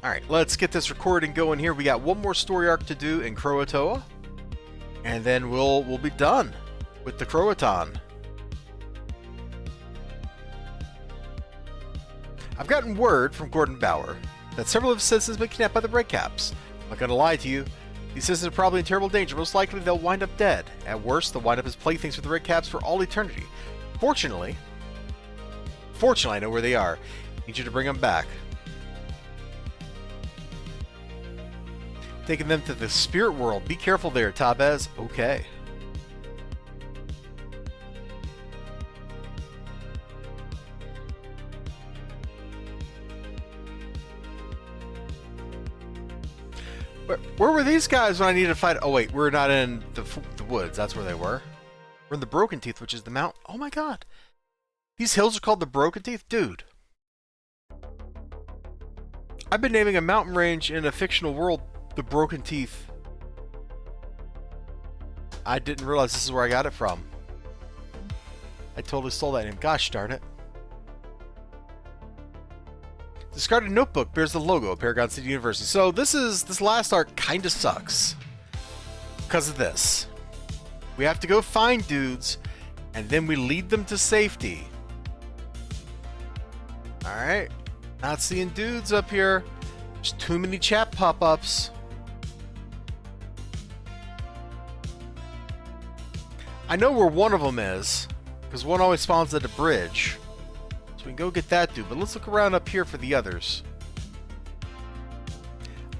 Alright, let's get this recording going here. We got one more story arc to do in Croatoa, and then we'll be done with the Croatan. I've gotten word from Gordon Bauer that several of his citizens have been kidnapped by the Redcaps. I'm not gonna lie to you, these citizens are probably in terrible danger. Most likely they'll wind up dead. At worst, they'll wind up as playthings for the Redcaps for all eternity. Fortunately, I know where they are. I need you to bring them back. Taking them to the spirit world. Be careful there, Tabez. Okay. Where were these guys when I needed to fight? Oh wait, we're not in the woods. That's where they were. We're in the Broken Teeth, which is the mount. Oh my god. These hills are called the Broken Teeth? Dude. I've been naming a mountain range in a fictional world the Broken Teeth. I didn't realize this is where I got it from. I totally stole that name. Gosh darn it. Discarded notebook bears the logo of Paragon City University. So this last arc kinda sucks. Because of this. We have to go find dudes, and then we lead them to safety. Alright. Not seeing dudes up here. There's too many chat pop-ups. I know where one of them is, because one always spawns at a bridge. So we can go get that dude, but let's look around up here for the others.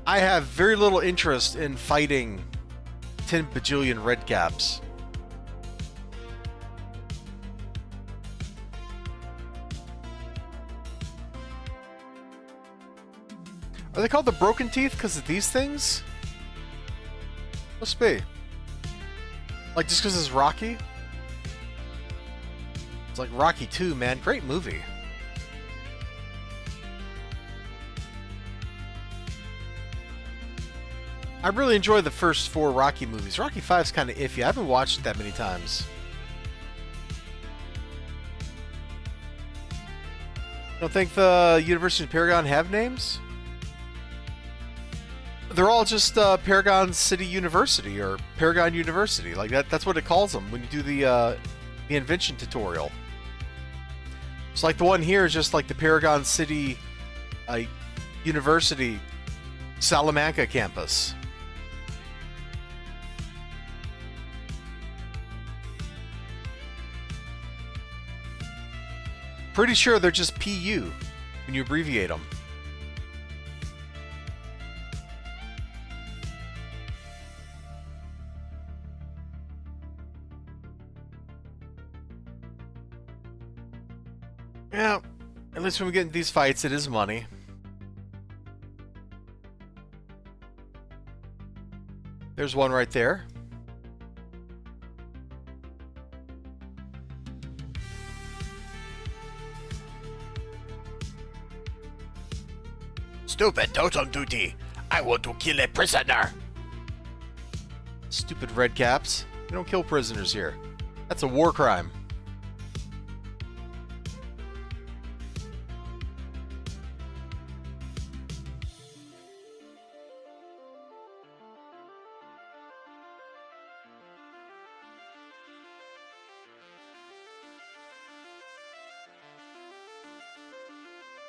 I have very little interest in fighting 10 bajillion Redcaps. Are they called the Broken Teeth because of these things? Must be. Like, just because it's Rocky? It's like Rocky 2, man. Great movie. I really enjoy the first 4 Rocky movies. Rocky 5's kind of iffy. I haven't watched it that many times. Don't think the University of Paragon have names? They're all just Paragon City University or Paragon University. Like that's what it calls them when you do the invention tutorial. It's like the one here is just like the Paragon City University Salamanca campus. Pretty sure they're just PU when you abbreviate them. Yeah, at least when we get into these fights, it is money. There's one right there. Stupid, not on duty. I want to kill a prisoner. Stupid Redcaps. We don't kill prisoners here. That's a war crime.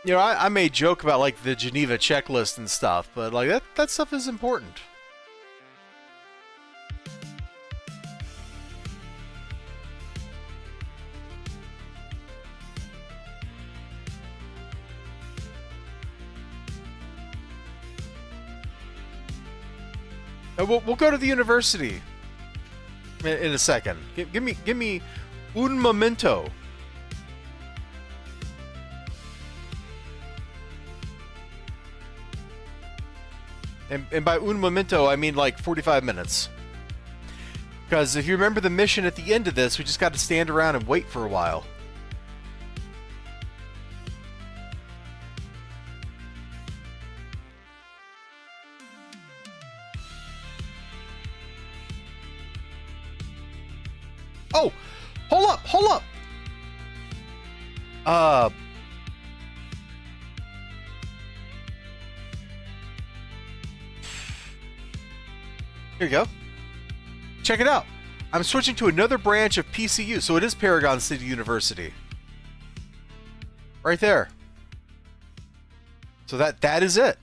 You know, I may joke about, like, the Geneva checklist and stuff, but, like, that stuff is important. And we'll go to the university in a second. Give me un momento. And by un momento, I mean like 45 minutes. Because if you remember the mission at the end of this, we just got to stand around and wait for a while. Oh! Hold up! Hold up! Here you go. Check it out. I'm switching to another branch of PCU, so it is Paragon City University. Right there. So that is it.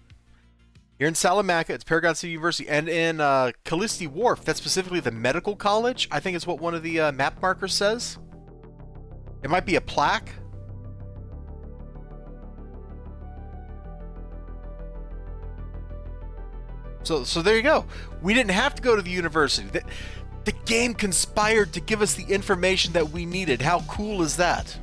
Here in Salamanca, it's Paragon City University, and in Callisti Wharf, that's specifically the medical college. I think is what one of the map markers says. It might be a plaque. So there you go. We didn't have to go to the university. The game conspired to give us the information that we needed. How cool is that?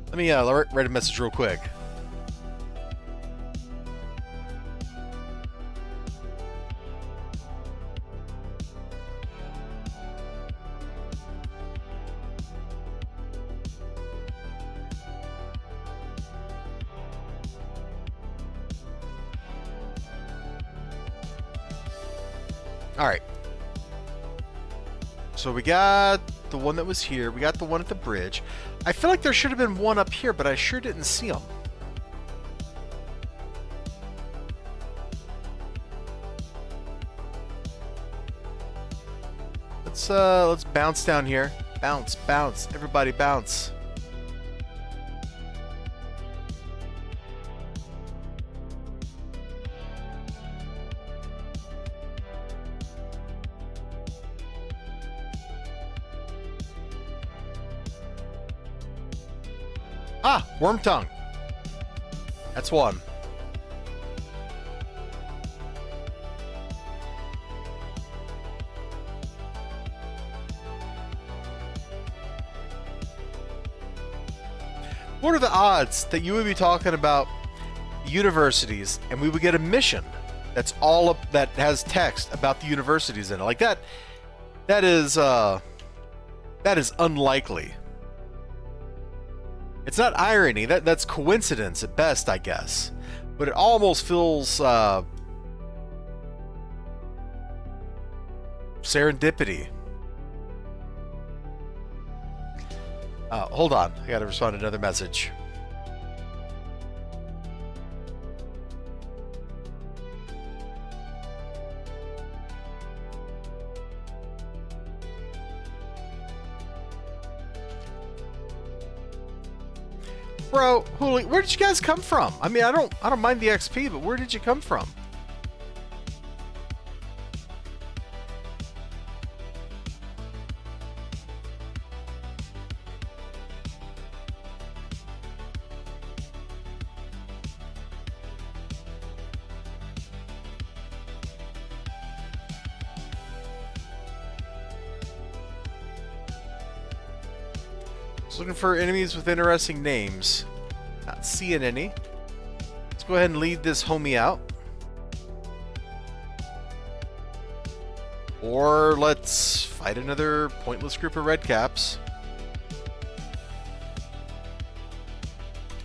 Let me write a message real quick. Alright. So we got the one that was here. We got the one at the bridge. I feel like there should have been one up here, but I sure didn't see them. Let's bounce down here. Bounce, bounce. Everybody bounce. Ah, worm tongue. That's one. What are the odds that you would be talking about universities and we would get a mission that's all up that has text about the universities in it? Like that is unlikely. It's not irony, that's coincidence at best, I guess. But it almost feels serendipity. Hold on, I gotta respond to another message. Bro, Hooli, where did you guys come from? I mean, I don't mind the XP, but where did you come from? Looking for enemies with interesting names. Not seeing any. Let's go ahead and lead this homie out. Or let's fight another pointless group of redcaps.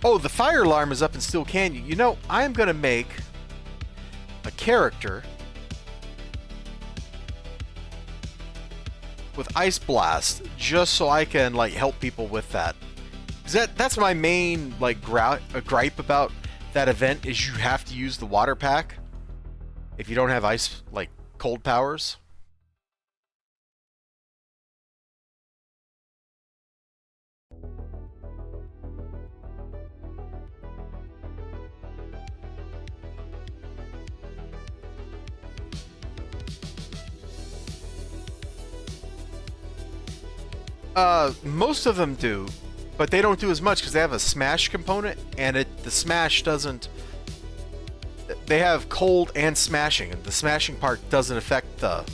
Oh, the fire alarm is up in Steel Canyon. You know, I'm going to make a character with Ice Blast, just so I can like help people with that. That's my main like gripe about that event is you have to use the water pack if you don't have ice like cold powers. Most of them do, but they don't do as much because they have a smash component, and the smash doesn't. They have cold and smashing, and the smashing part doesn't affect the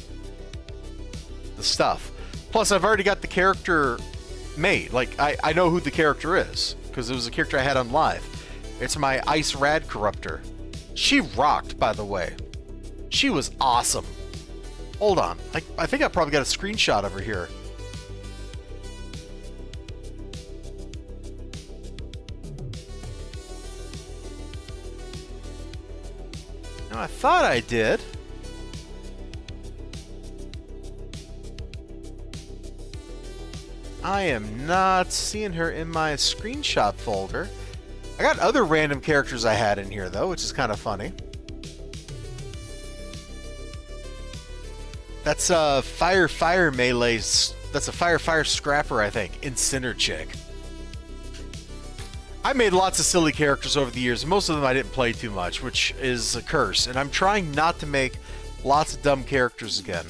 stuff. Plus, I've already got the character made. Like, I know who the character is because it was a character I had on live. It's my Ice Rad Corruptor. She rocked, by the way. She was awesome. Hold on, I think I probably got a screenshot of her here. No, I thought I did. I am not seeing her in my screenshot folder. I got other random characters I had in here, though, which is kind of funny. That's a Fire Melee. That's a Fire Scrapper, I think. Incinerator Chick. I made lots of silly characters over the years. Most of them I didn't play too much, which is a curse. And I'm trying not to make lots of dumb characters again.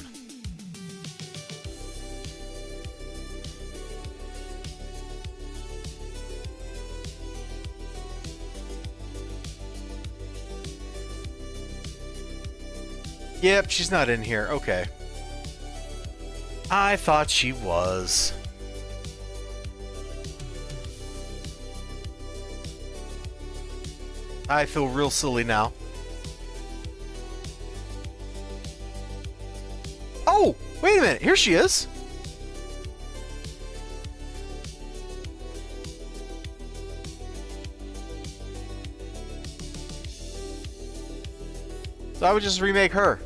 Yep, she's not in here. Okay. I thought she was. I feel real silly now. Oh! Wait a minute. Here she is. So I would just remake her.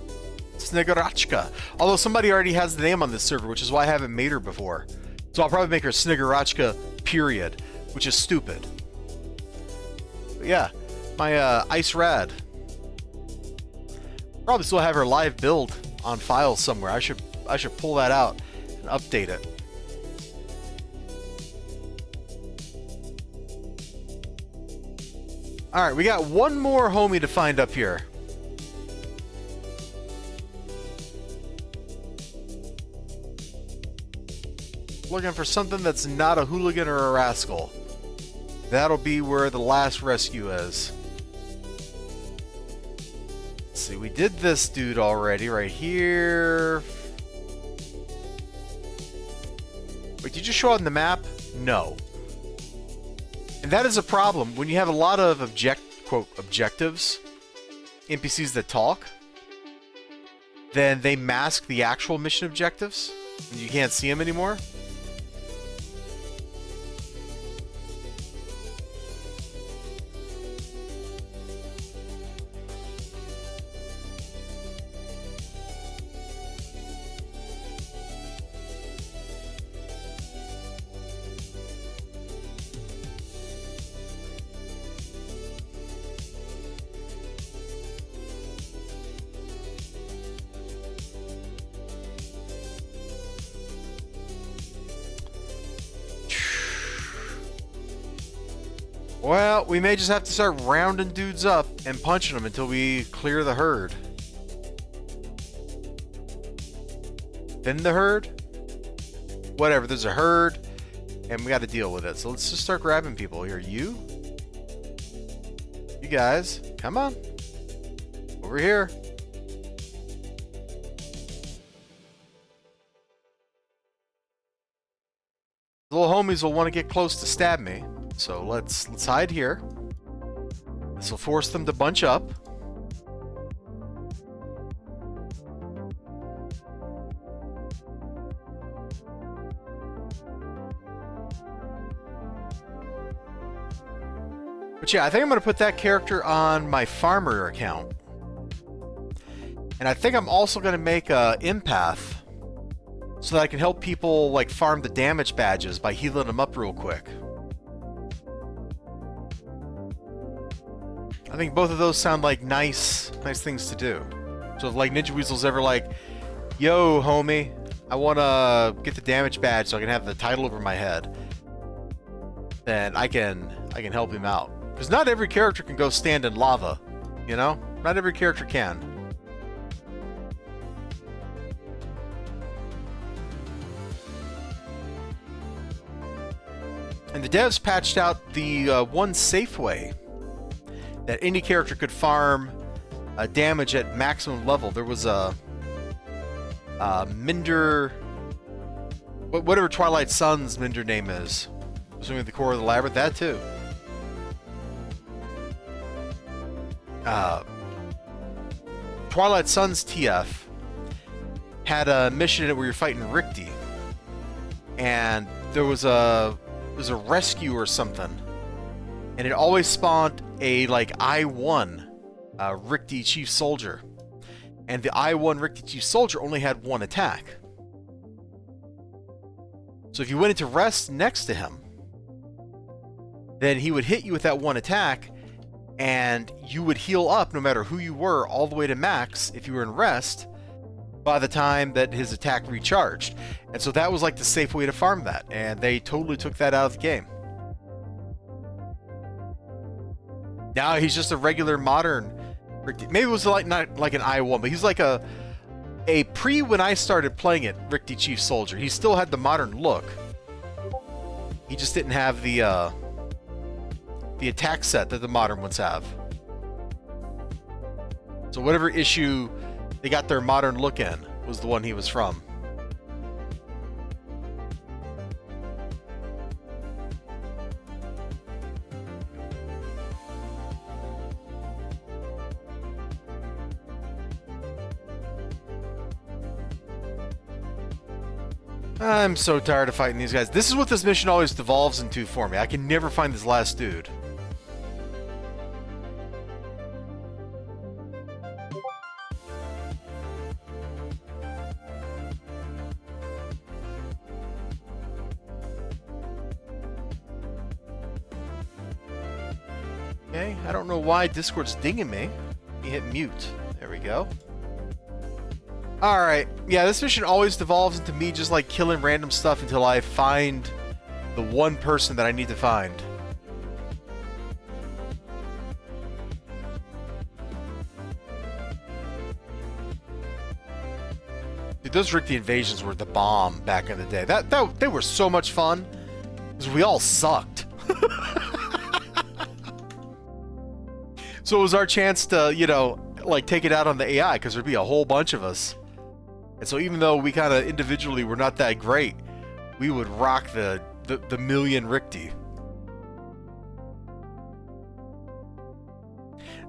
Sniggerachka. Although somebody already has the name on this server, which is why I haven't made her before. So I'll probably make her Sniggerachka, period. Which is stupid. But yeah. My Ice Rad. Probably still have her live build on file somewhere. I should pull that out and update it. Alright, we got one more homie to find up here. Looking for something that's not a hooligan or a rascal. That'll be where the last rescue is. Let's see, we did this dude already, right here. Wait, did you just show on the map? No. And that is a problem. When you have a lot of objectives, NPCs that talk, then they mask the actual mission objectives, and you can't see them anymore. Well, we may just have to start rounding dudes up and punching them until we clear the herd. Thin the herd? Whatever, there's a herd, and we got to deal with it. So let's just start grabbing people here. You guys, come on. Over here. Little homies will want to get close to stab me. So let's hide here. This will force them to bunch up. But yeah, I think I'm going to put that character on my farmer account. And I think I'm also going to make a empath so that I can help people like farm the damage badges by healing them up real quick. I think both of those sound like nice things to do. So if like Ninja Weasel's ever like, yo homie, I want to get the damage badge so I can have the title over my head, then I can help him out. Because not every character can go stand in lava, you know? Not every character can. And the devs patched out the one safe way that any character could farm damage at maximum level. There was a Minder, whatever Twilight Sun's Minder name is, assuming the core of the labyrinth, that too. Twilight Sun's TF had a mission in it where you're fighting Richter, and there was a rescue or something, and it always spawned a like I-1 Richte Chief Soldier. And the I-1 Richte Chief Soldier only had one attack. So if you went into rest next to him, then he would hit you with that one attack, and you would heal up no matter who you were all the way to max if you were in rest by the time that his attack recharged. And so that was like the safe way to farm that, and they totally took that out of the game. Now he's just a regular modern, maybe it was like not like an I-1, but he's like a pre when I started playing it Richte Chief Soldier. He still had the modern look. He just didn't have the attack set that the modern ones have. So whatever issue they got their modern look in was the one he was from. I'm so tired of fighting these guys. This is what this mission always devolves into for me. I can never find this last dude. Okay, I don't know why Discord's dinging me. You hit mute. There we go. Alright, yeah, this mission always devolves into me just like killing random stuff until I find the one person that I need to find. Dude, those Richte invasions were the bomb back in the day. They were so much fun, because we all sucked. So it was our chance to, you know, like take it out on the AI, because there'd be a whole bunch of us. And so even though we kind of individually were not that great, we would rock the million Richte.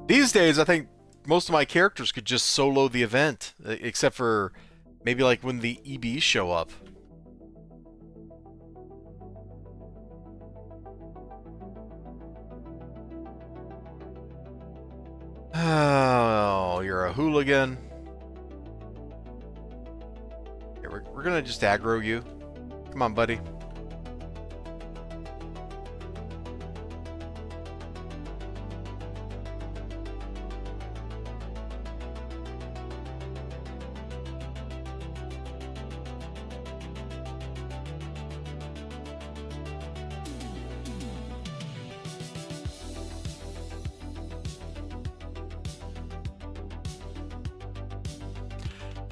These days, I think most of my characters could just solo the event, except for maybe like when the EBs show up. Oh, you're a hooligan. Yeah, we're gonna just aggro you. Come on, buddy.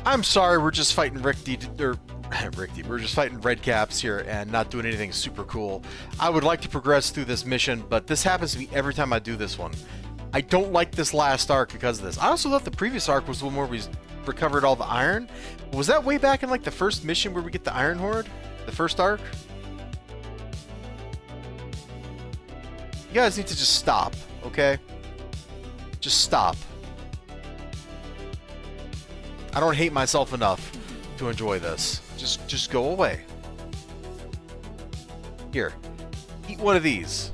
I'm sorry, we're just fighting Richte, we're just fighting red caps here and not doing anything super cool. I would like to progress through this mission, but this happens to me every time I do this one. I don't like this last arc because of this. I also thought the previous arc was the one where we recovered all the iron. Was that way back in like the first mission where we get the Iron Horde? The first arc? You guys need to just stop, okay? Just stop. I don't hate myself enough to enjoy this. Just go away. Here. Eat one of these.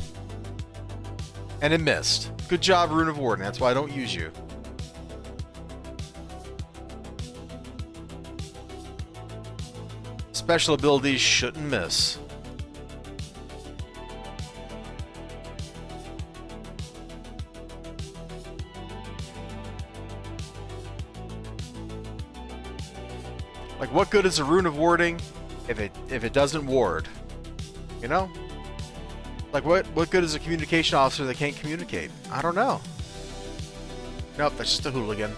And it missed. Good job, Rune of Warden. That's why I don't use you. Special abilities shouldn't miss. Like, what good is a Rune of Warding if it doesn't ward? You know? Like, what good is a communication officer that can't communicate? I don't know. Nope, that's just a hooligan.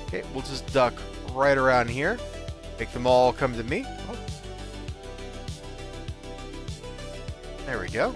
Okay, we'll just duck right around here. Make them all come to me. Oh. There we go.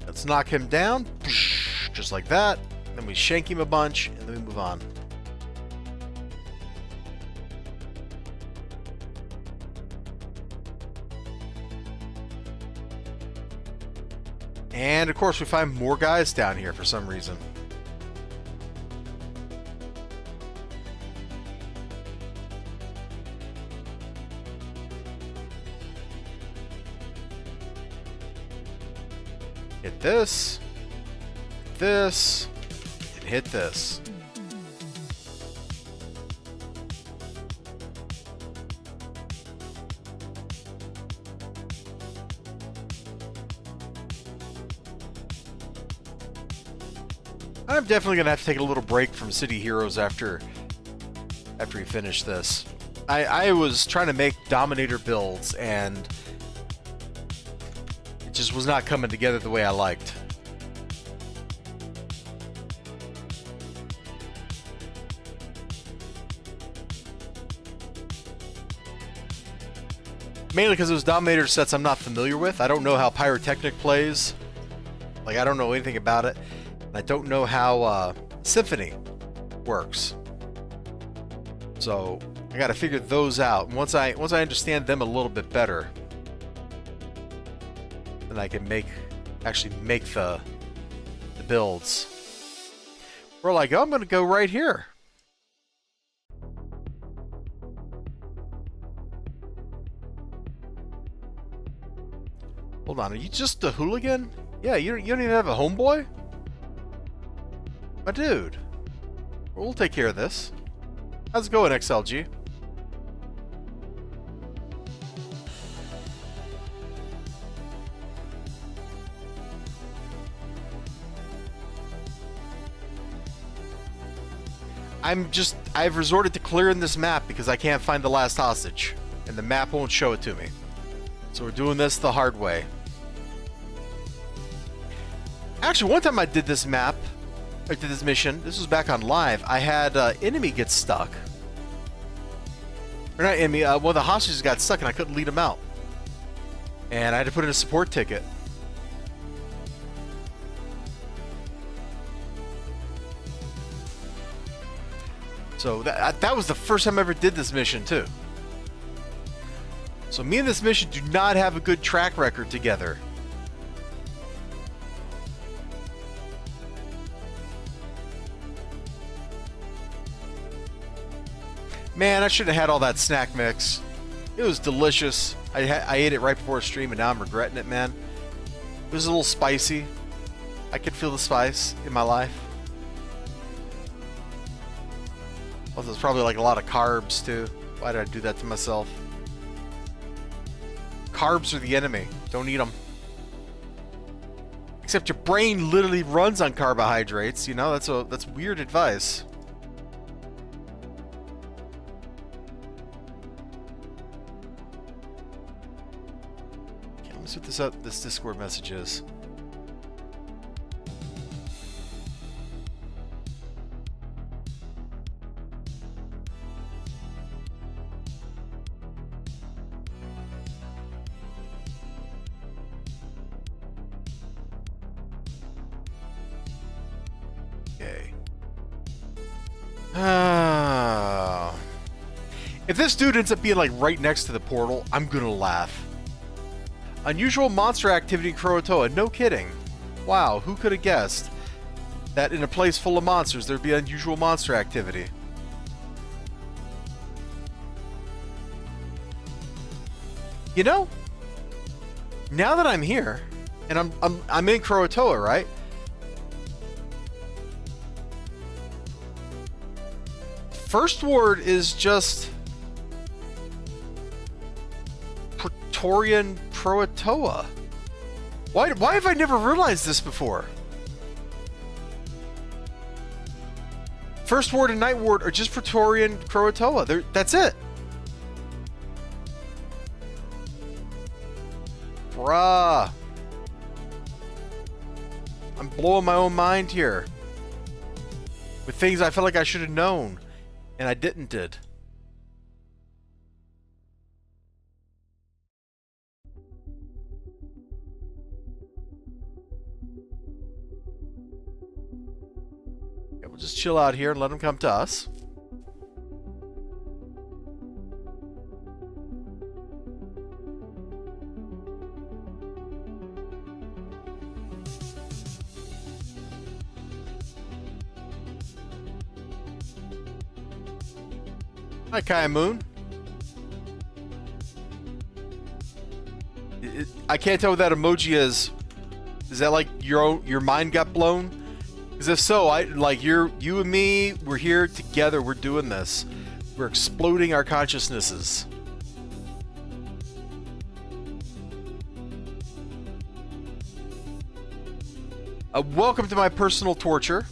Let's knock him down. Just like that. then we shank him a bunch, and then we move on. And of course we find more guys down here for some reason. Hit this, and hit this. I'm definitely gonna have to take a little break from City Heroes after we finish this. I was trying to make Dominator builds and it just was not coming together the way I liked. Mainly because those Dominator sets I'm not familiar with. I don't know how Pyrotechnic plays. Like, I don't know anything about it. I don't know how Symphony works, so I got to figure those out. And once I understand them a little bit better, then I can actually make the builds. We're like, oh, I'm gonna go right here. Hold on, are you just a hooligan? Yeah, you don't even have a homeboy? My dude. We'll take care of this. How's it going, XLG? I've resorted to clearing this map because I can't find the last hostage. And the map won't show it to me. So we're doing this the hard way. Actually, one time I did this map, I did this mission. This was back on live. I had enemy get stuck. Or not enemy. One of the hostages got stuck, and I couldn't lead him out. And I had to put in a support ticket. So that was the first time I ever did this mission too. So me and this mission do not have a good track record together. Man, I should have had all that snack mix. It was delicious. I ate it right before stream and now I'm regretting it, man. It was a little spicy. I could feel the spice in my life. Also, it's probably like a lot of carbs too. Why did I do that to myself? Carbs are the enemy. Don't eat them. Except your brain literally runs on carbohydrates. You know, that's weird advice. Let's see what this Discord message is. Okay. If this dude ends up being like right next to the portal, I'm gonna laugh. Unusual monster activity in Croatoa. No kidding. Wow, who could have guessed that in a place full of monsters there'd be unusual monster activity? You know, now that I'm here and I'm in Croatoa, right? First ward is just Praetorian Croatoa. Why have I never realized this before? First ward and night ward are just Praetorian Croatoa. That's it. Bruh. I'm blowing my own mind here. With things I felt like I should have known. And I didn't. chill out here and let them come to us. Hi, Kaya Moon. I can't tell what that emoji is. Is that like your mind got blown? Because if so, you and me, we're here together. We're doing this. We're exploding our consciousnesses. Welcome to my personal torture.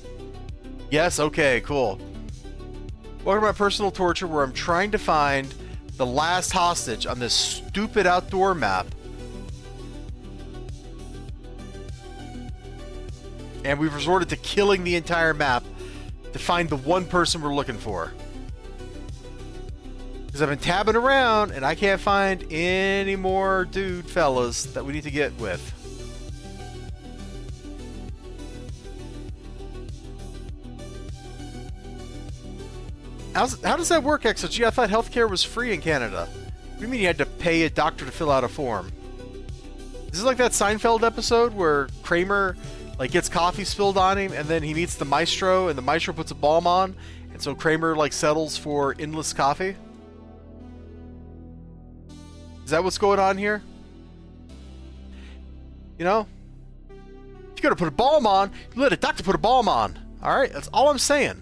Yes, okay, cool. Welcome to my personal torture where I'm trying to find the last hostage on this stupid outdoor map. And we've resorted to killing the entire map to find the one person we're looking for. Because I've been tabbing around and I can't find any more dude fellas that we need to get with. How does that work, XOG? I thought healthcare was free in Canada. What do you mean you had to pay a doctor to fill out a form? Is this like that Seinfeld episode where Kramer gets coffee spilled on him and then he meets the maestro and the maestro puts a balm on and so Kramer settles for endless coffee? Is that what's going on here? You know? If you're gonna put a balm on, you let a doctor put a balm on. Alright? That's all I'm saying.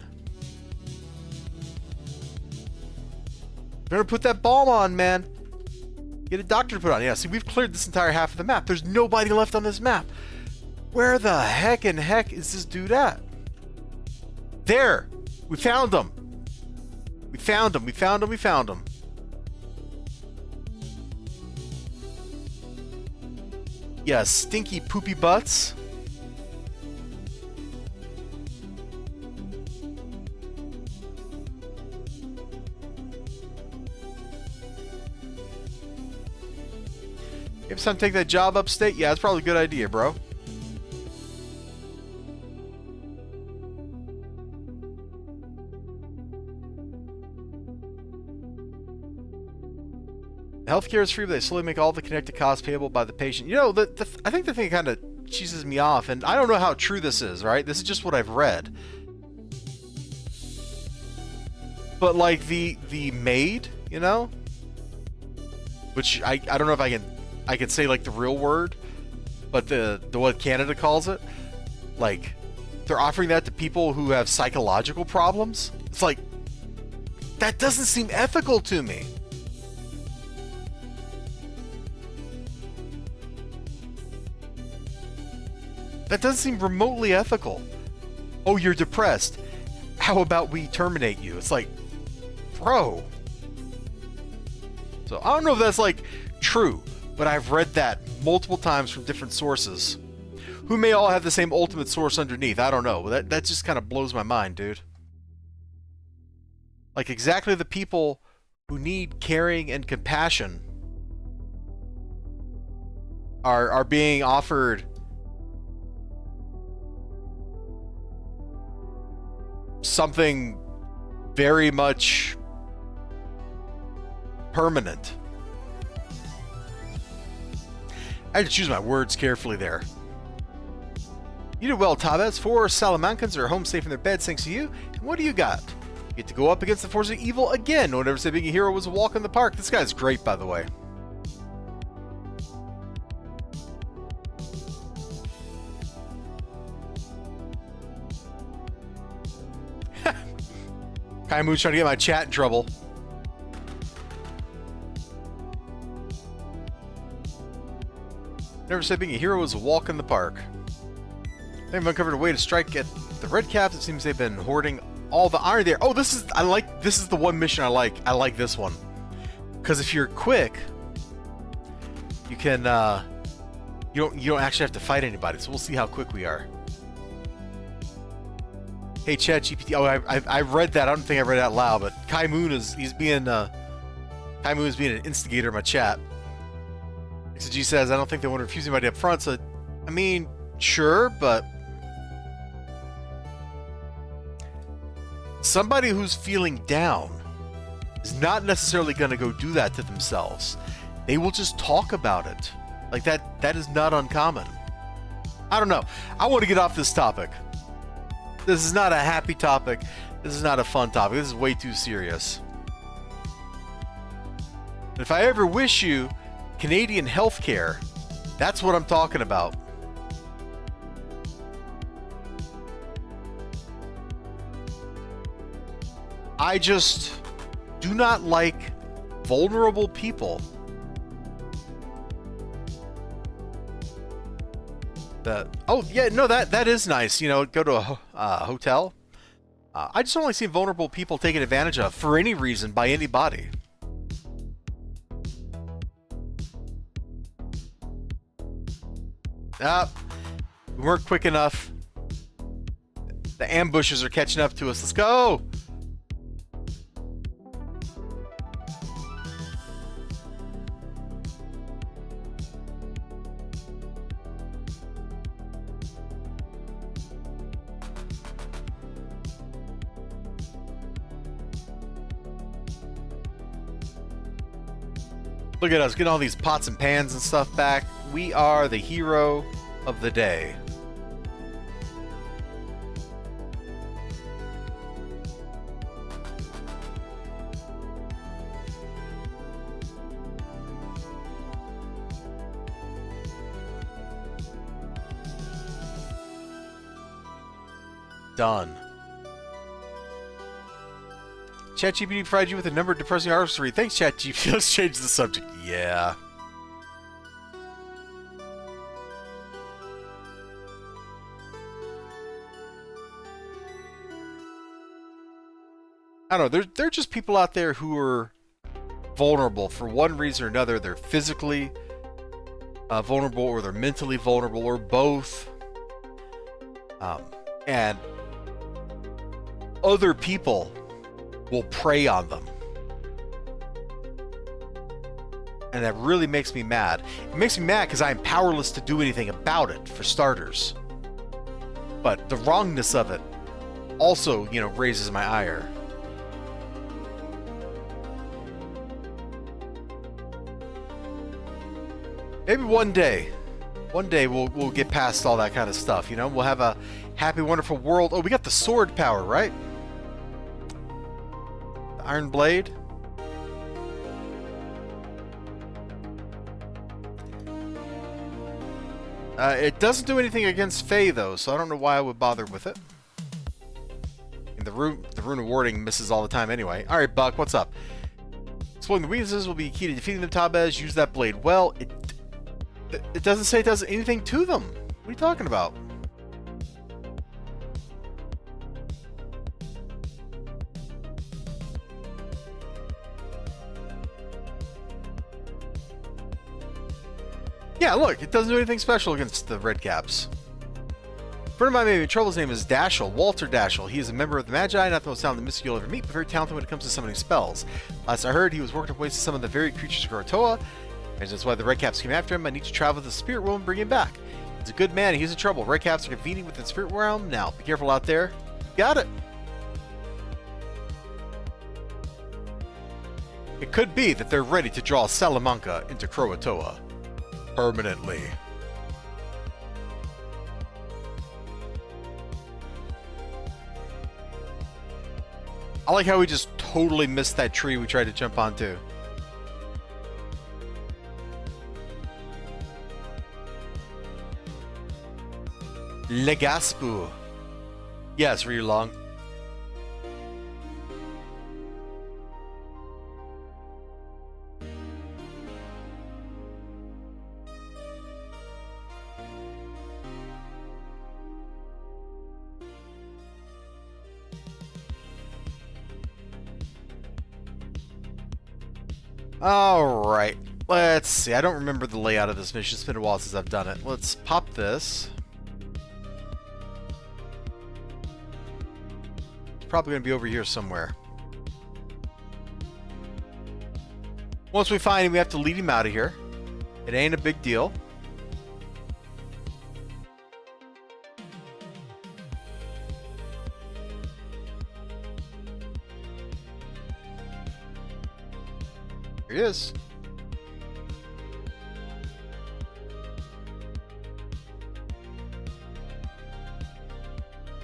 You're gonna put that balm on, man. Get a doctor to put on. Yeah, see, we've cleared this entire half of the map. There's nobody left on this map. Where the heck is this dude at? There! We found him! We found him. Yeah, stinky poopy butts. You have time to take that job upstate? Yeah, that's probably a good idea, bro. Healthcare is free, but they slowly make all the connected costs payable by the patient. You know, I think the thing kind of cheeses me off, and I don't know how true this is, right? This is just what I've read. But the maid, you know? Which I don't know if I could say the real word, but the what Canada calls it, they're offering that to people who have psychological problems. It's that doesn't seem ethical to me. That doesn't seem remotely ethical. Oh, you're depressed. How about we terminate you? It's bro. So I don't know if that's true, but I've read that multiple times from different sources, who may all have the same ultimate source underneath. I don't know. That just kind of blows my mind, dude. Exactly the people who need caring and compassion are being offered something very much permanent. I had to choose my words carefully there. You did well, Tabez. 4 Salamancans are home safe in their beds thanks to you. And what do you got? You get to go up against the forces of evil again. No one ever said being a hero was a walk in the park. This guy's great, by the way. Kaimu's trying to get my chat in trouble. Never said being a hero was a walk in the park. They've uncovered a way to strike at the Red Caps. It seems they've been hoarding all the iron there. Oh, this is the one mission I like. I like this one. Because if you're quick, you can you don't actually have to fight anybody. So we'll see how quick we are. Hey, Chat GPT. Oh, I read that. I don't think I read it out loud, but Kai Moon is being an instigator in my chat. XG says I don't think they want to refuse anybody up front. So, I mean, sure, but Somebody who's feeling down is not necessarily going to go do that to themselves. They will just talk about it. Like that is not uncommon. I don't know. I want to get off this topic. This is not a happy topic. This is not a fun topic. This is way too serious. If I ever wish you Canadian healthcare, that's what I'm talking about. I just do not like vulnerable people. Oh yeah, no, that is nice. You know, go to a hotel. I just don't like seeing vulnerable people taken advantage of for any reason by anybody. We weren't quick enough. The ambushes are catching up to us. Let's go! Look at us getting all these pots and pans and stuff back. We are the hero of the day. Done. ChatGPT provides you with a number of depressing articles to read. Thanks, ChatGPT. Let's change the subject. Yeah. I don't know. There are just people out there who are vulnerable for one reason or another. They're physically vulnerable, or they're mentally vulnerable, or both. And other people will prey on them. And that really makes me mad. It makes me mad because I am powerless to do anything about it, for starters. But the wrongness of it also, you know, raises my ire. Maybe one day we'll get past all that kind of stuff, you know? We'll have a happy, wonderful world. Oh, we got the sword power, right? The Iron Blade. It doesn't do anything against Fae, though, so I don't know why I would bother with it. And the rune of warding misses all the time anyway. Alright, Buck, what's up? Exploring the weaknesses will be key to defeating them, Tabez. Use that blade well. It doesn't say it does anything to them. What are you talking about? Yeah, look, it doesn't do anything special against the red caps. A friend of mine may be in trouble. His name is Dashel, Walter Dashel. He is a member of the Magi, not the most talented mystic you'll ever meet, but very talented when it comes to summoning spells. Last I heard, he was working ways to summon the very creatures of Kurotoa, and that's why the red caps came after him. I need to travel to the spirit realm and bring him back. He's a good man, he's in trouble. Red caps are convening within the spirit realm. Now, be careful out there. Got it. It could be that they're ready to draw Salamanca into Kurotoa. Permanently. I like how we just totally missed that tree we tried to jump onto. Legaspu. Yes, read along. Alright, let's see. I don't remember the layout of this mission. It's been a while since I've done it. Let's pop this. It's probably going to be over here somewhere. Once we find him, we have to lead him out of here. It ain't a big deal. Here he is.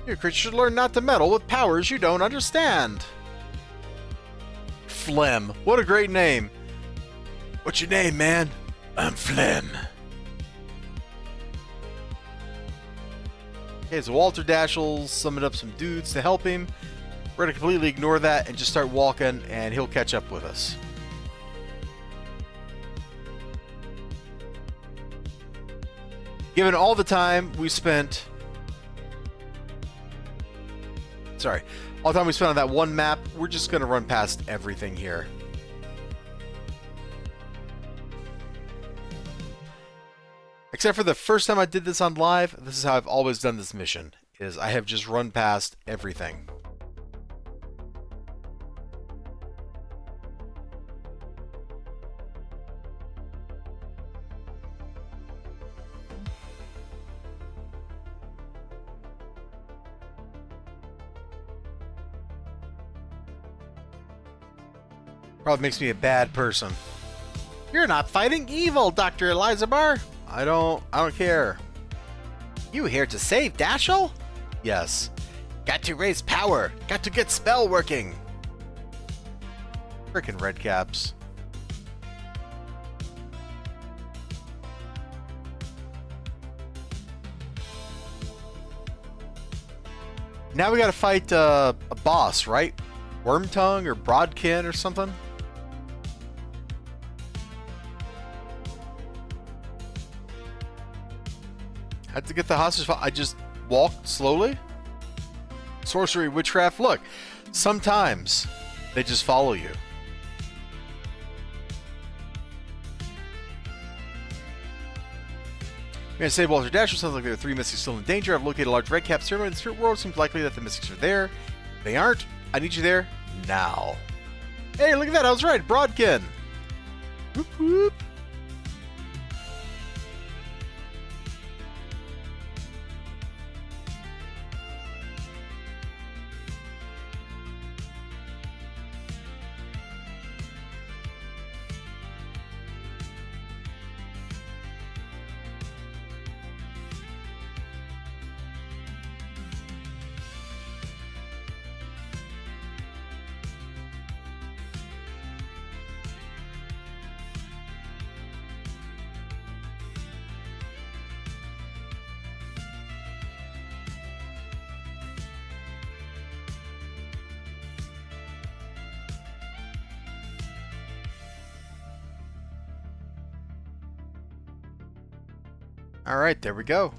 Your creature should learn not to meddle with powers you don't understand. Phlegm. What a great name. What's your name, man? I'm Phlegm. Okay, so Walter Dashiell's summoned up some dudes to help him. We're going to completely ignore that and just start walking, and he'll catch up with us. Given all the time we spent... Sorry. All the time we spent on that one map, we're just going to run past everything here. Except for the first time I did this on live, this is how I've always done this mission, is I have just run past everything. Probably makes me a bad person. You're not fighting evil, Dr. Elizibar. I don't care. You here to save Dashiell? Yes. Got to raise power. Got to get spell working. Frickin' redcaps. Now we gotta fight a boss, right? Wormtongue or Broadkin or something? Had to get the hostage. I just walked slowly. Sorcery, witchcraft. Look, sometimes they just follow you. We're gonna save Walter Dashiell. Sounds like there are 3 mystics still in danger. I've located a large redcap server in the spirit world. Seems likely that the mystics are there. If they aren't, I need you there now. Hey, look at that. I was right. Broadkin. Whoop, whoop. All right, there we go.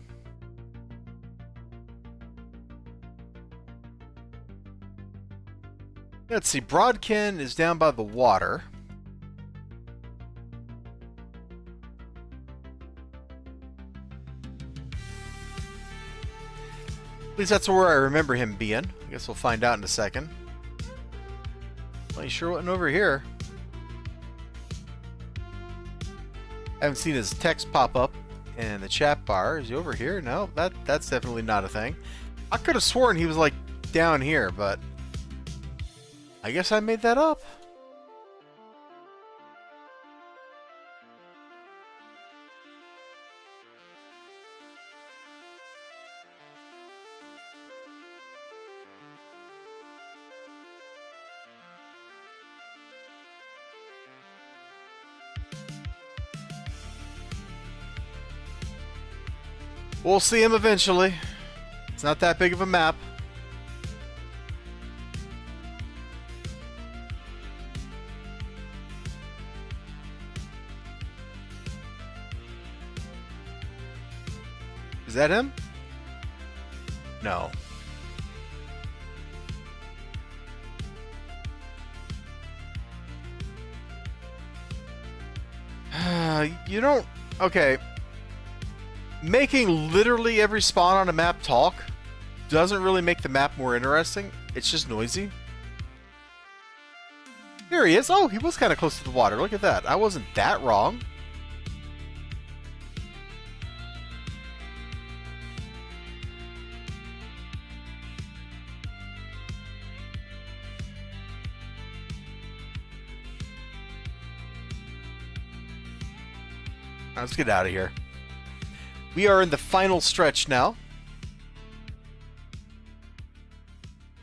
Let's see, Broadkin is down by the water. At least that's where I remember him being. I guess we'll find out in a second. Well, he sure wasn't over here. Haven't seen his text pop up in the chat bar. Is he over here? No, that's definitely not a thing. I could have sworn he was like down here, but I guess I made that up. We'll see him eventually. It's not that big of a map. Is that him? No. You don't... Okay. Making literally every spawn on a map talk doesn't really make the map more interesting. It's just noisy. Here he is. Oh, he was kind of close to the water. Look at that. I wasn't that wrong. Let's get out of here. We are in the final stretch now.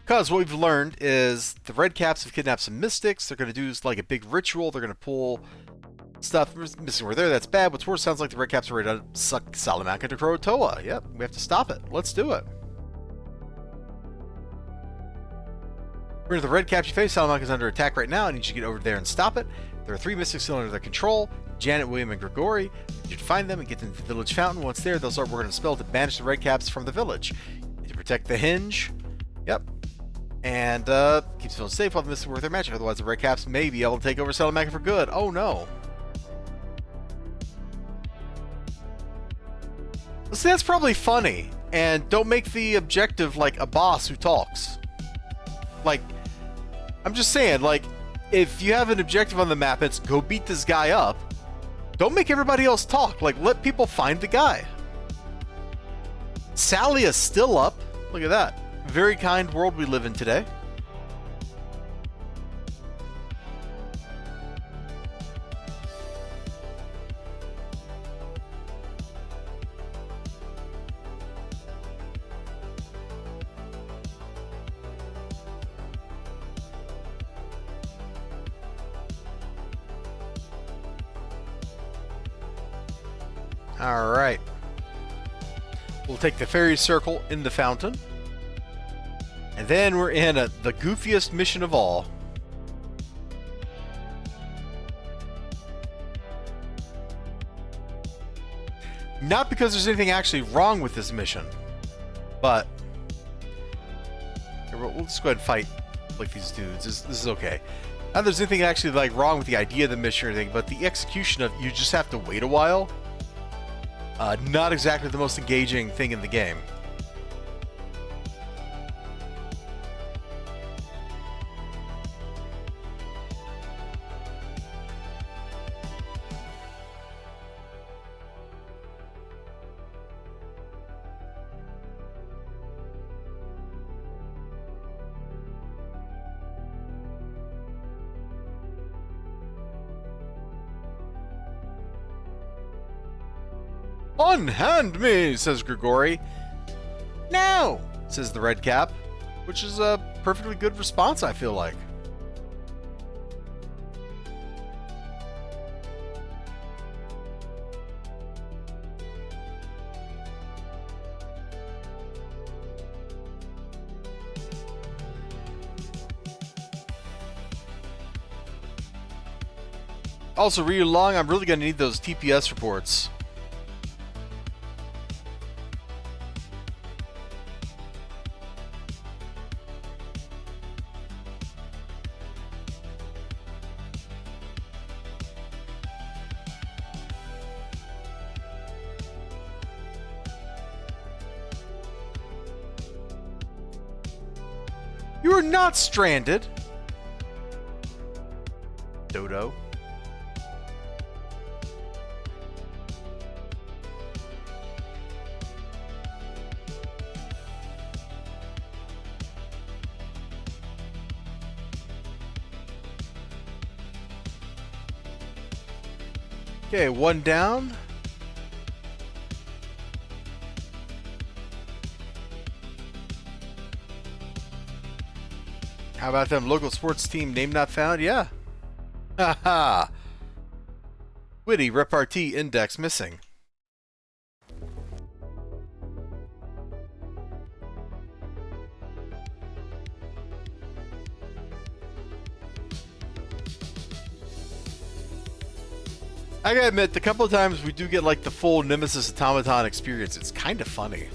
Because what we've learned is the Red Caps have kidnapped some mystics. They're going to do like a big ritual. They're going to pull stuff missing over there. That's bad. What's worse, sounds like the Red Caps are ready to suck Salamanca to Croatoa. Yep, we have to stop it. Let's do it. We're into the Red Caps you face. Salamanca is under attack right now. I need you to get over there and stop it. There are 3 mystics still under their control. Janet, William, and Grigori. You should find them and get them to the village fountain. Once there, they'll start working on a spell to banish the Red Caps from the village. You need to protect the hinge. Yep. And keep the village safe while the mystics work their magic. Otherwise, the Red Caps may be able to take over Salamanca for good. Oh no. See, that's probably funny. And don't make the objective like a boss who talks. Like, I'm just saying, like, if you have an objective on the map, it's go beat this guy up. Don't make everybody else talk. Like, let people find the guy. Sally is still up. Look at that. Very kind world we live in today. Alright. We'll take the fairy circle in the fountain. And then we're in the goofiest mission of all. Not because there's anything actually wrong with this mission, but we'll just go ahead and fight like these dudes. This is okay. Not that there's anything actually like wrong with the idea of the mission or anything, but the execution of you just have to wait a while. Not exactly the most engaging thing in the game. Unhand me, says Grigori. No, says the Red Cap, which is a perfectly good response, I feel like. Also, read along, I'm really going to need those TPS reports. You are not stranded. Dodo. Okay, one down. How about them local sports team name not found? Yeah. Haha. Witty repartee index missing. I gotta admit, the couple of times we do get like the full Nemesis Automaton experience, it's kind of funny.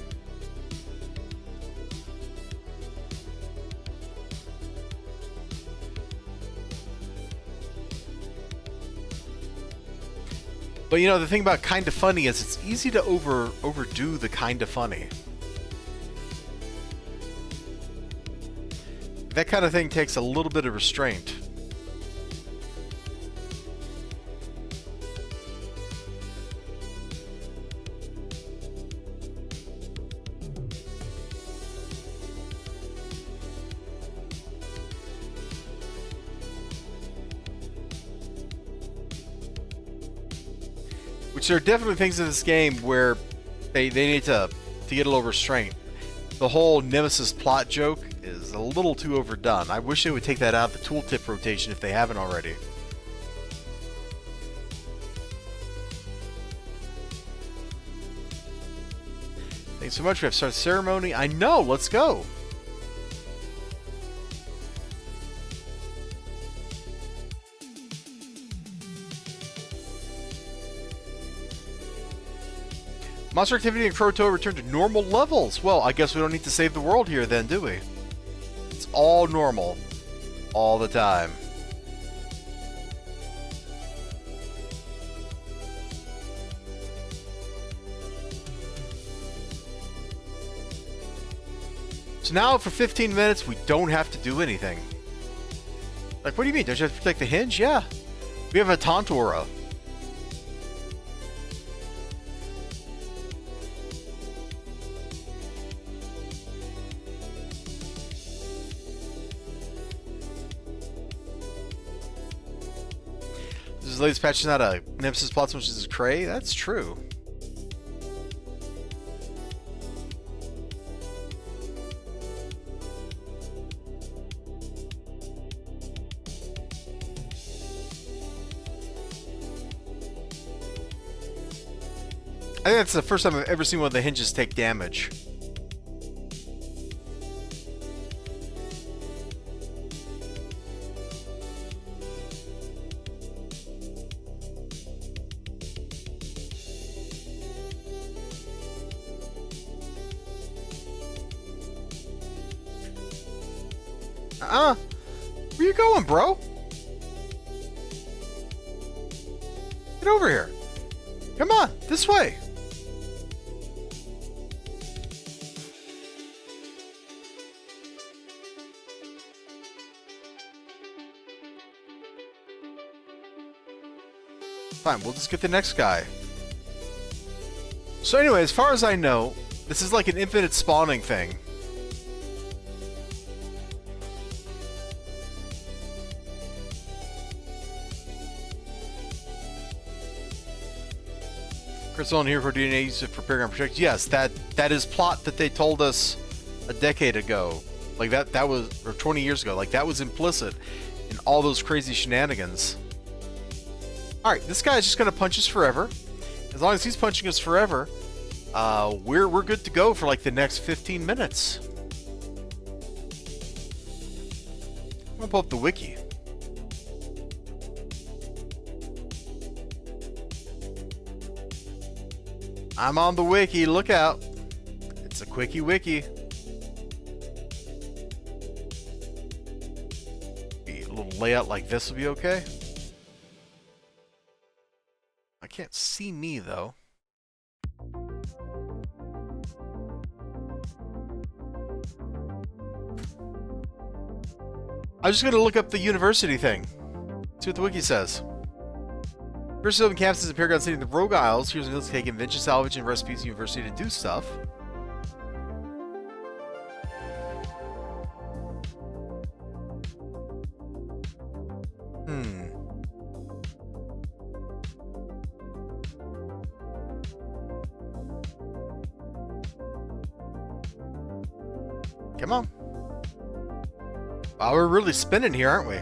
But you know, the thing about kind of funny is it's easy to overdo the kind of funny. That kind of thing takes a little bit of restraint. Which there are definitely things in this game where they need to get a little restraint. The whole Nemesis plot joke is a little too overdone. I wish they would take that out of the tooltip rotation if they haven't already. Thanks so much. We have started ceremony. I know. Let's go. Monster activity in Kroto returned to normal levels. Well, I guess we don't need to save the world here then, do we? It's all normal. All the time. So now for 15 minutes, we don't have to do anything. Like, what do you mean? Don't you have to protect the hinge? Yeah. We have a Tantora. This latest patch is not a Nemesis plot, which is cray. That's true. I think that's the first time I've ever seen one of the hinges take damage. Where you going, bro? Get over here. Come on, this way. Fine, we'll just get the next guy. So anyway, as far as I know, this is like an infinite spawning thing. Crystal in here for DNA use to prepare and protect. Yes, that is plot that they told us a decade ago. Like that was, or 20 years ago. Like that was implicit in all those crazy shenanigans. Alright, this guy's just gonna punch us forever. As long as he's punching us forever, we're good to go for like the next 15 minutes. I'm gonna pull up the wiki. I'm on the wiki, look out. It's a quickie wiki. A little layout like this will be okay. I can't see me though. I'm just gonna look up the university thing. See what the wiki says. First open campuses in Paragon City in the Rogue Isles. Here's a take invention, salvage, and recipes university to do stuff. Come on. Wow, we're really spinning here, aren't we?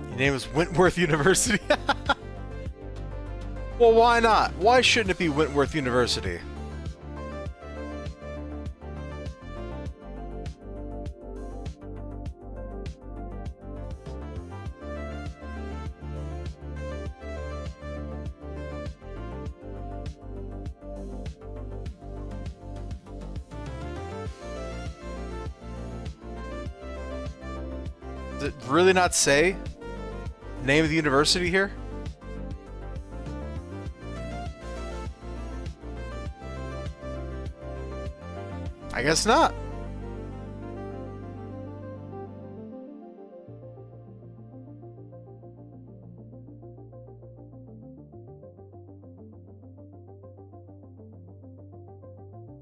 Your name is Wentworth University? Well, why not? Why shouldn't it be Wentworth University? Does it really not say name of the university here? I guess not.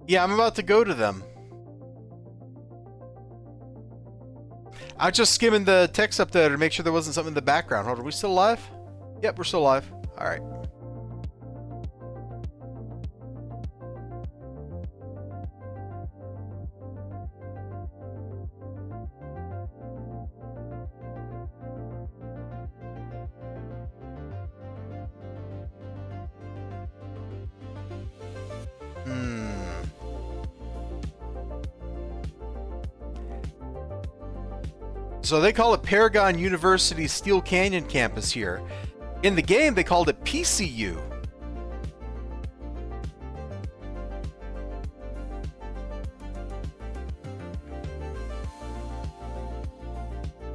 Yeah, I'm about to go to them. I was just skimming the text up there to make sure there wasn't something in the background. Hold on, are we still live? Yep, we're still live. Alright. So they call it Paragon University Steel Canyon campus here. In the game, they called it PCU.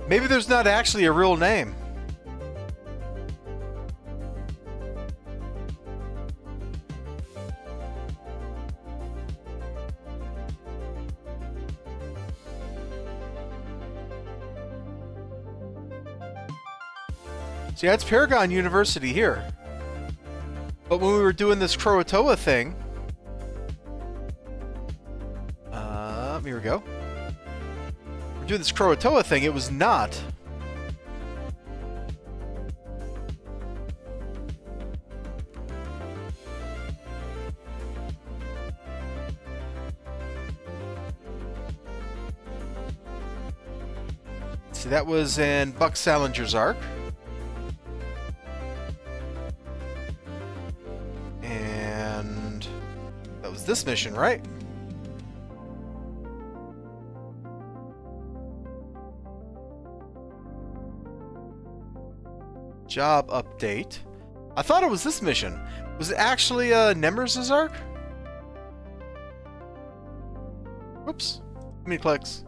Maybe there's not actually a real name. So yeah, it's Paragon University here. But when we were doing this Croatoa thing... here we go. We're doing this Croatoa thing, it was not. See, that was in Buck Salinger's arc. And that was this mission, right? Job update. I thought it was this mission. Was it actually Nemers's arc? Oops. How many clicks?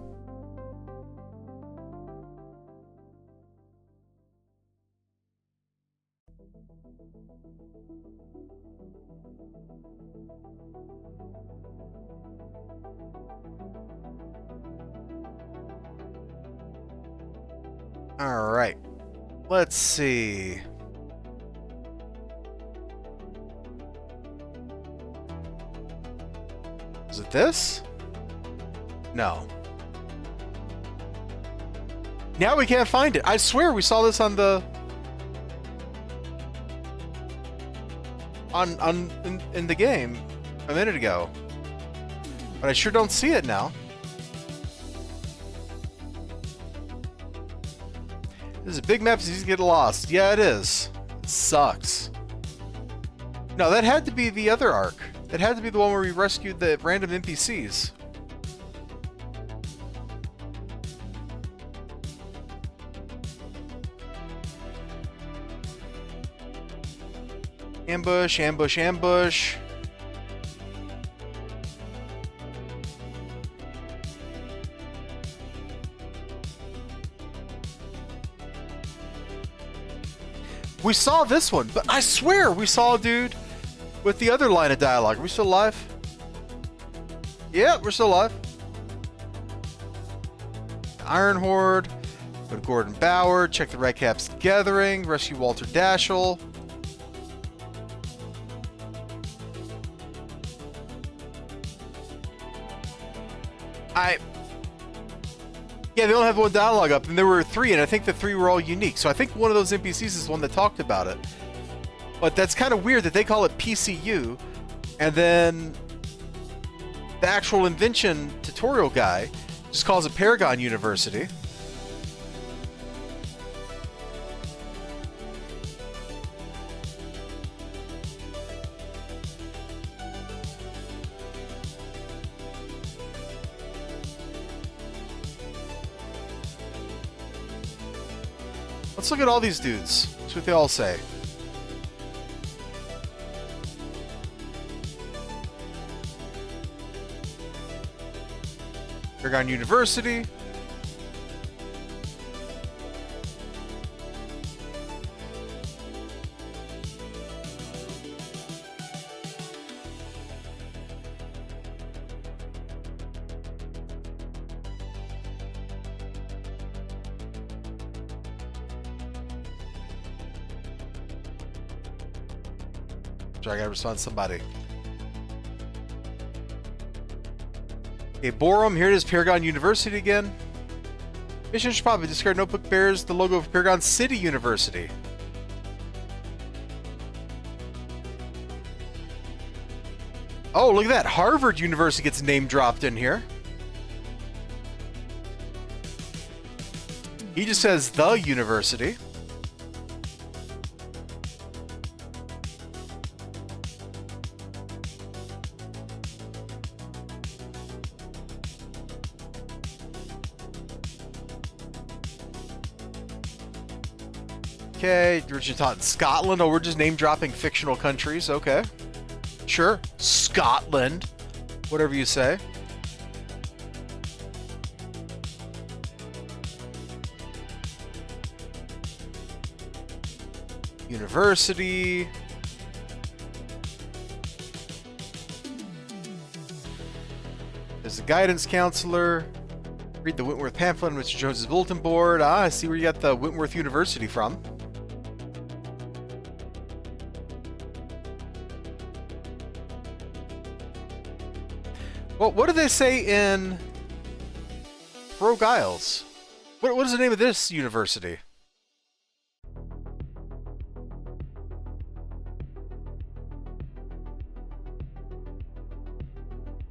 All right. Let's see. Is it this? No. Now we can't find it. I swear we saw this on the... in the game a minute ago. But I sure don't see it now. This is a big map, so you get lost. Yeah, it is. It sucks. No, that had to be the other arc. That had to be the one where we rescued the random NPCs. Ambush, ambush, ambush. We saw this one, but I swear we saw a dude with the other line of dialogue. Are we still alive? Yeah, we're still alive. Iron Horde. Go to Gordon Bower. Check the Redcaps Gathering. Rescue Walter Dashel. Yeah, they only have one dialogue up, and there were 3, and I think the 3 were all unique. So I think one of those NPCs is the one that talked about it. But that's kind of weird that they call it PCU, and then the actual invention tutorial guy just calls it Paragon University. Let's look at all these dudes. See what they all say. Paragon University. So I gotta respond to somebody. Okay, Borum, here it is, Paragon University again. Mission should probably discard notebook bears the logo of Paragon City University. Oh, look at that. Harvard University gets name dropped in here. He just says the university. Okay, we're just taught in Scotland. Oh, we're just name dropping fictional countries. Okay. Sure. Scotland. Whatever you say. University. There's a guidance counselor. Read the Wentworth pamphlet on Mr. Jones's bulletin board. Ah, I see where you got the Wentworth University from. Well, what do they say in Rogue Isles? What is the name of this university?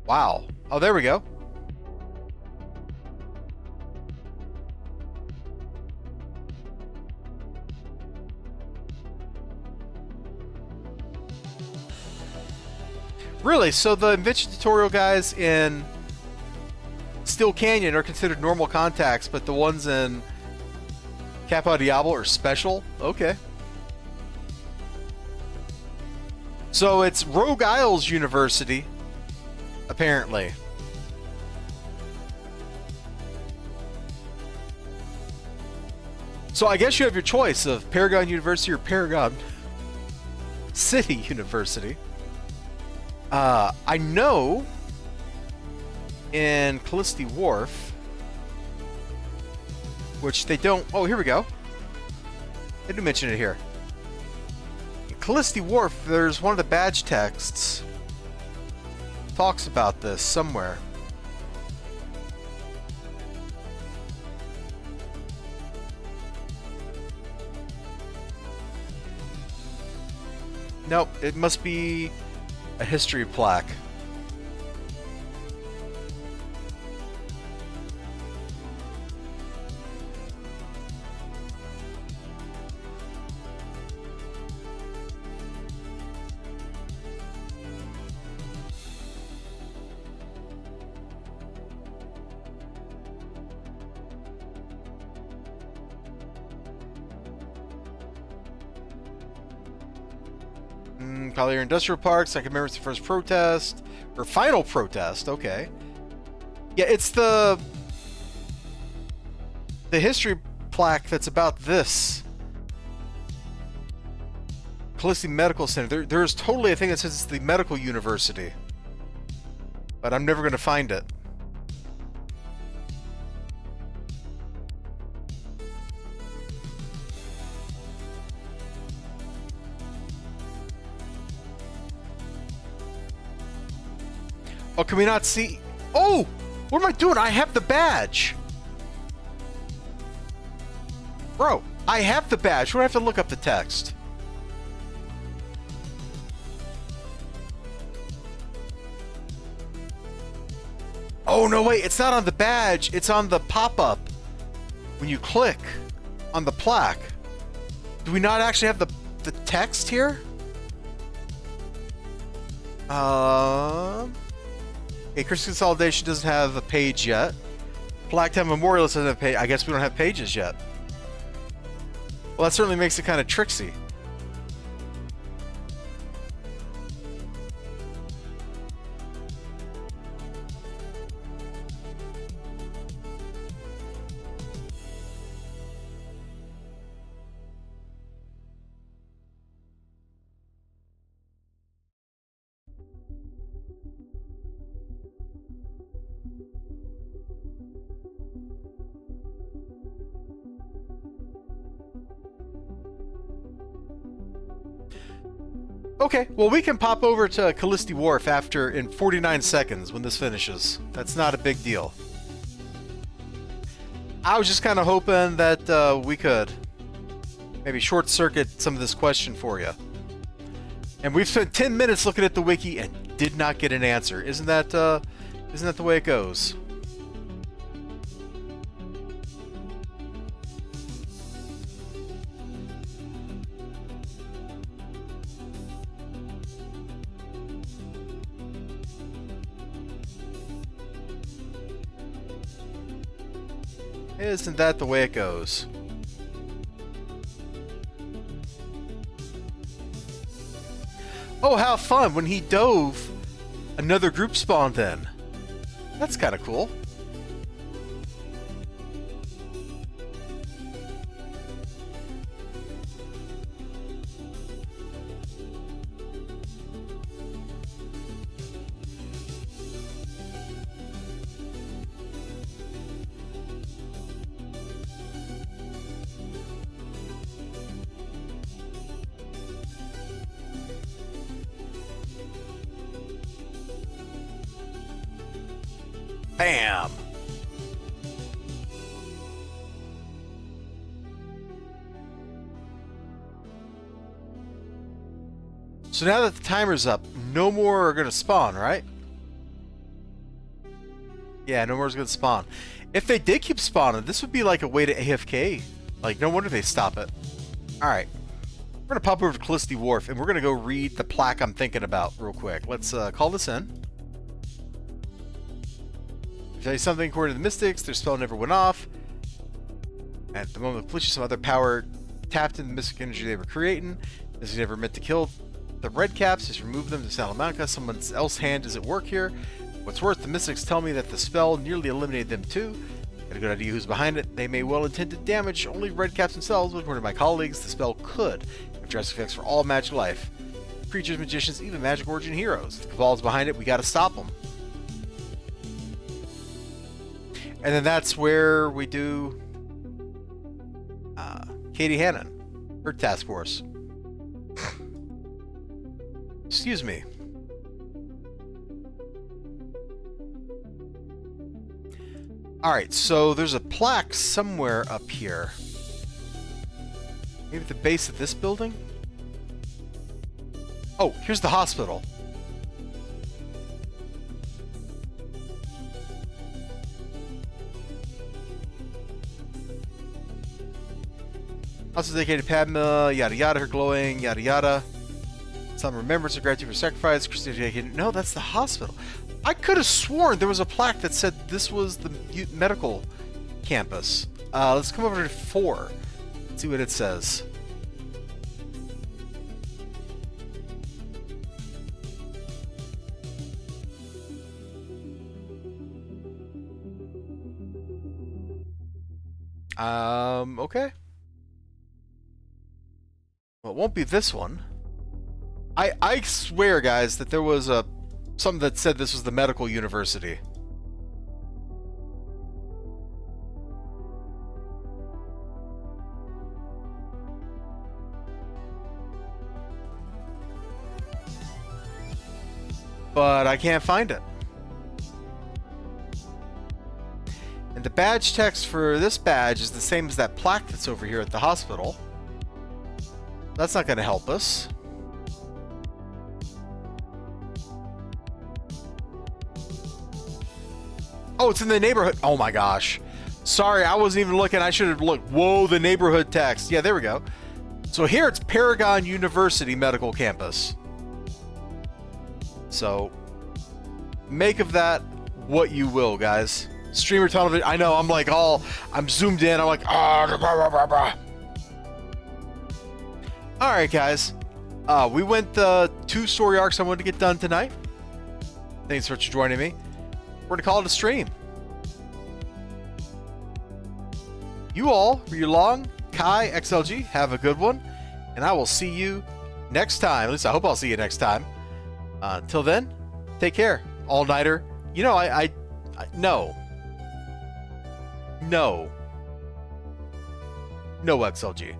Wow. Oh, there we go. Really? So the invention tutorial guys in Steel Canyon are considered normal contacts, but the ones in Capo Diablo are special? Okay. So it's Rogue Isles University, apparently. So I guess you have your choice of Paragon University or Paragon City University. I know in Callisti Wharf, which they don't... Oh, here we go. They do mention it here. In Callisti Wharf, there's one of the badge texts talks about this somewhere. Nope, it must be a history plaque. Collier Industrial Parks. I can remember it's the first protest or final protest. Okay, yeah, it's the history plaque that's about this Callisti Medical Center. There's totally a thing that says it's the medical university, but I'm never going to find it. Oh, can we not see? Oh! What am I doing? I have the badge! Bro, I have the badge. Do I have to look up the text? Oh, no, wait. It's not on the badge. It's on the pop-up. When you click on the plaque. Do we not actually have the text here? Okay, Christian Consolidation doesn't have a page yet. Blacktown Memorial doesn't have a page. I guess we don't have pages yet. Well, that certainly makes it kind of tricksy. Okay, well we can pop over to Callisti Wharf after in 49 seconds when this finishes. That's not a big deal. I was just kind of hoping that we could maybe short circuit some of this question for you. And we've spent 10 minutes looking at the wiki and did not get an answer. Isn't that the way it goes? Isn't that the way it goes? Oh, how fun! When he dove, another group spawned in. That's kind of cool. Bam! So now that the timer's up, no more are going to spawn, right? Yeah, no more is going to spawn. If they did keep spawning, this would be like a way to AFK. Like, no wonder they stop it. Alright. We're going to pop over to Callisti Wharf, and we're going to go read the plaque I'm thinking about real quick. Let's call this in. Tell you something, according to the Mystics, their spell never went off. At the moment of completion, some other power tapped into the mystic energy they were creating. This is never meant to kill the red caps, just remove them to Salamanca. Someone else's hand is at work here. What's worse, the Mystics tell me that the spell nearly eliminated them too. Got a good idea who's behind it. They may well intend to damage only red caps themselves, but according to my colleagues, the spell could have drastic effects for all magic life. Creatures, magicians, even magic origin heroes. If the Cabal's behind it, we gotta stop them. And then that's where we do Katie Hannon, her task force. Excuse me. Alright, so there's a plaque somewhere up here. Maybe at the base of this building? Oh, here's the hospital. Also dedicated to Padma, yada yada, her glowing, yada yada. Some remembrance of gratitude for sacrifice. Christina dedicated. No, that's the hospital. I could have sworn there was a plaque that said this was the medical campus. Let's come over to 4. Let's see what it says. Okay. Well, it won't be this one. I swear, guys, that there was something that said this was the medical university. But I can't find it. And the badge text for this badge is the same as that plaque that's over here at the hospital. That's not going to help us. Oh, it's in the neighborhood. Oh my gosh. Sorry, I wasn't even looking. I should have looked. Whoa, the neighborhood text. Yeah, there we go. So here it's Paragon University Medical Campus. So make of that what you will, guys. Streamer television. I know, I'm like I'm zoomed in. I'm like, Alright, guys. We went 2 story arcs I wanted to get done tonight. Thanks for joining me. We're going to call it a stream. You all, Long, Kai, XLG, have a good one. And I will see you next time. At least I hope I'll see you next time. Till then, take care. All-nighter. You know, no. No. No, XLG.